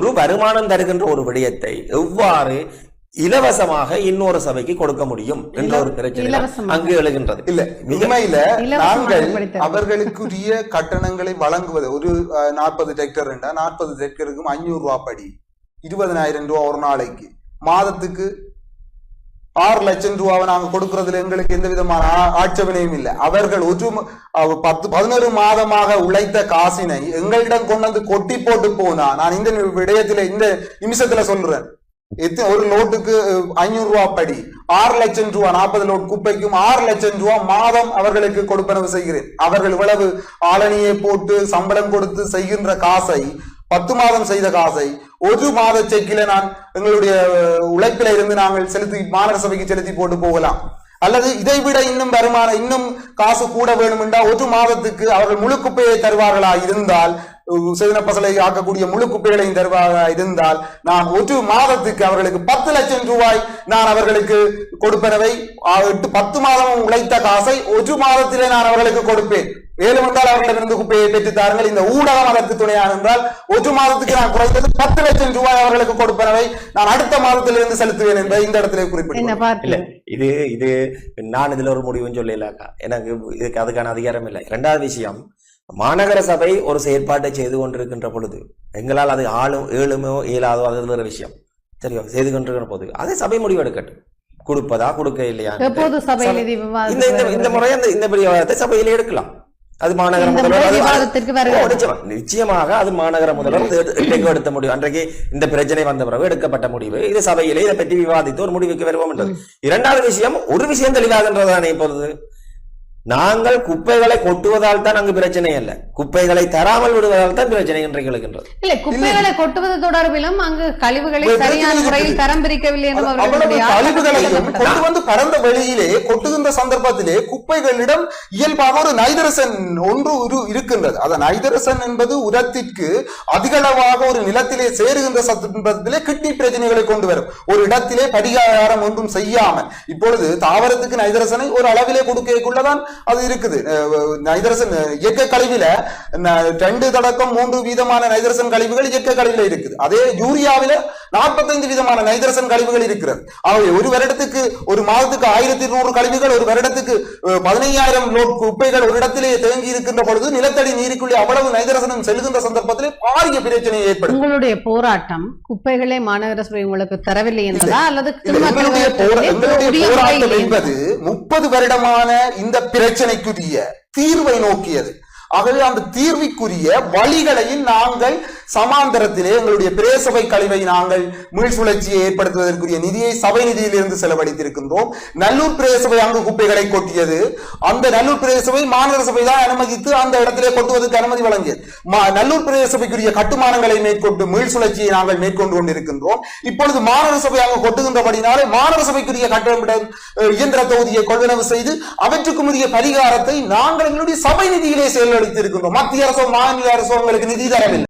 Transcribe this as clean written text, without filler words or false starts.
ஒரு வருமானம் தருகின்ற ஒரு விடயத்தை எவ்வாறு இலவசமாக இன்னொரு சபைக்கு கொடுக்க முடியும் என்ற ஒரு பிரச்சனை அங்கு எழுகின்றது. இல்ல உண்மையில நாங்கள் அவர்களுக்குரிய கட்டணங்களை வழங்குவது ஒரு 40 ஹெக்டர் 40 ஹெக்டருக்கும் 500 ரூபாய் படி 20,000 ரூபாய் ஒரு நாளைக்கு, மாதத்துக்கு 6 லட்சம் ரூபாவை நாங்க கொடுக்கறதுல எங்களுக்கு எந்த விதமான ஆட்சேபனையும் இல்லை. அவர்கள் ஒரு 10-11 மாதமாக உழைத்த காசினை எங்களிடம் கொண்டு வந்து கொட்டி போட்டு போனா, நான் இந்த விடயத்துல இந்த நிமிஷத்துல சொல்றேன், ஒரு லோட்டுக்கு 500 ரூபாய் படி 6 லட்சம் ரூபாய், 40 லோட் குப்பைக்கும் 6 லட்சம் ரூபாய் மாதம் அவர்களுக்கு கொடுப்பனவு செய்கிறேன். அவர்கள் இவ்வளவு ஆளணியை போட்டு சம்பளம் கொடுத்து செய்கின்ற காசை, 10 மாதம் செய்த காசை ஒரு மாத செக்கில நான் எங்களுடைய உழைப்பில இருந்து நாங்கள் செலுத்தி மாநகர சபைக்கு செலுத்தி போட்டு போகலாம். அல்லது இதை விட இன்னும் வருமானம், இன்னும் காசு கூட வேணும் என்றால் ஒரு மாதத்துக்கு அவர்கள் முழு குப்பையை தருவார்களா இருந்தால், செதின பசலை ஆக்கக்கூடிய முழு குப்பைகளையும் தருவார்களா இருந்தால், நான் ஒரு மாதத்துக்கு அவர்களுக்கு 10 லட்சம் ரூபாய் நான் அவர்களுக்கு கொடுப்பனவை 10 மாதமும் உழைத்த காசை ஒரு மாதத்திலே நான் அவர்களுக்கு கொடுப்பேன். மேலும் என்றால் அவர்களிடமிருந்து குப்பையை பெற்று தாருங்கள். இந்த ஊடகம் அதற்கு துணையாக என்றால் ஒரு மாதத்துக்கு நான் குறைந்தது 10 லட்சம் ரூபாய் அவர்களுக்கு கொடுப்பனவை நான் அடுத்த மாதத்திலிருந்து செலுத்துவேன் என்பதை இந்த இடத்துல குறிப்பிட்டேன். இது நான் இதுல ஒரு முடிவும் சொல்லலாக்கா, எனக்கு இதுக்கு அதுக்கான அதிகாரம் இல்லை. 2வது விஷயம், மாநகர சபை ஒரு செயற்பாட்டை செய்து கொண்டிருக்கின்ற பொழுது எங்களால் அது ஏழுமோ இயலாதோ அது வேற விஷயம், சரியா, செய்து கொண்டிருக்கிற போது அதை சபை முடிவு எடுக்கட்டும், கொடுப்பதா கொடுக்க இல்லையா. இந்த முறையை இந்த விவாதத்தை சபையில எடுக்கலாம். அது மாநகர முதல்வர் நிச்சயமாக அது மாநகர முதல்வர் எடுத்த முடிவு. அன்றைக்கு இந்த பிரச்சனை வந்த பிறகு எடுக்கப்பட்ட முடிவு. இது சபையிலே இதை பற்றி விவாதித்து ஒரு முடிவுக்கு வருவோம் என்றது. 2வது விஷயம், ஒரு விஷயம் தெளிவாகின்றதானே, இப்பொழுது நாங்கள் குப்பைகளை கொட்டுவதால் தான் அங்கு பிரச்சனை அல்ல, குப்பைகளை தராமல் விடுவதால் தான் பிரச்சனை இன்றைக்கு எழுகின்றது. இல்ல, குப்பைகளை கொட்டுவது தொடர்பிலும் அங்கு கழிவுகளை சரியான முறையில் தரம் பிரிக்கவில்லை கழிவுகளையும் கொண்டு வந்து பரந்த வெளியிலே கொட்டுகின்ற சந்தர்ப்பத்திலே குப்பைகளிடம் இயல்பாக ஒரு நைதரசன் ஒன்று இருக்கின்றது. அந்த நைதரசன் என்பது உரத்திற்கு அதிகளவாக ஒரு நிலத்திலே சேருகின்ற சந்தர்ப்பத்திலே கிட்னி பிரச்சனைகளை கொண்டு வரும். ஒரு இடத்திலே பரிகாரம் ஒன்றும் செய்யாமல் இப்பொழுது தாவரத்துக்கு நைதரசனை ஒரு அளவிலே கொடுக்கக்குள்ளதான் அது இருக்குது. நைதரசன் இயற்கை கழிவுல 2 தொடக்கம் 3 வீதமான நைதரசன் கழிவுகள் இயற்கை கழிவுல இருக்குது. அதே யூரியாவில 45 விதமான நைதரசன் கழிவுகள் இருக்கிறது. ஆகவே ஒரு வருடத்துக்கு ஒரு மாதத்துக்கு 1200 கழிவுகள், ஒரு வருடத்துக்கு 15,000 லோட் குப்பைகள் ஒரு இடத்திலே தேங்கி இருக்கின்ற பொழுது நிலத்தடி நீருக்குள்ளே அவ்வளவு நைதரசனம் செல்கின்ற சந்தர்ப்பத்திலே பாரிய பிரச்சனை ஏற்படும். உங்களுடைய போராட்டம் குப்பைகளை மாநகர சபை உங்களுக்கு தரவில்லை என்பதா, அல்லது எங்களுடைய போராட்டம் என்பது 30 வருடமான இந்த பிரச்சனைக்குரிய தீர்வை நோக்கியது. ஆகவே அந்த தீர்வுக்குரிய வழிகளையும் நாங்கள் சமாந்தரத்திலே எங்களுடைய பிரேசபை கழிவை நாங்கள் மீள் சுழற்சியை ஏற்படுத்துவதற்குரிய நிதியை சபை நிதியிலிருந்து செலவழித்திருக்கின்றோம். நல்லூர் பிரேசபை அங்கு குப்பைகளை கொட்டியது. அந்த நல்லூர் பிரேசபை மாநகர சபை தான் அனுமதித்து அந்த இடத்திலே கொட்டுவதற்கு அனுமதி வழங்கியது. நல்லூர் பிரேசபைக்குரிய கட்டுமானங்களை மேற்கொண்டு மீள் சுழற்சியை நாங்கள் மேற்கொண்டு கொண்டிருக்கின்றோம். இப்பொழுது மாநகர சபை அங்கு கொட்டுகின்றபடினாலே மாநகர சபைக்குரிய கட்டட இயந்திர தொகுதியை கொள்வனவு செய்து அவற்றுக்கும் உரிய பரிகாரத்தை நாங்கள் எங்களுடைய சபை நிதியிலே செயல்படுத்தியிருக்கின்றோம். மத்திய அரசோ மாநில அரசோ எங்களுக்கு நிதி தரவில்லை.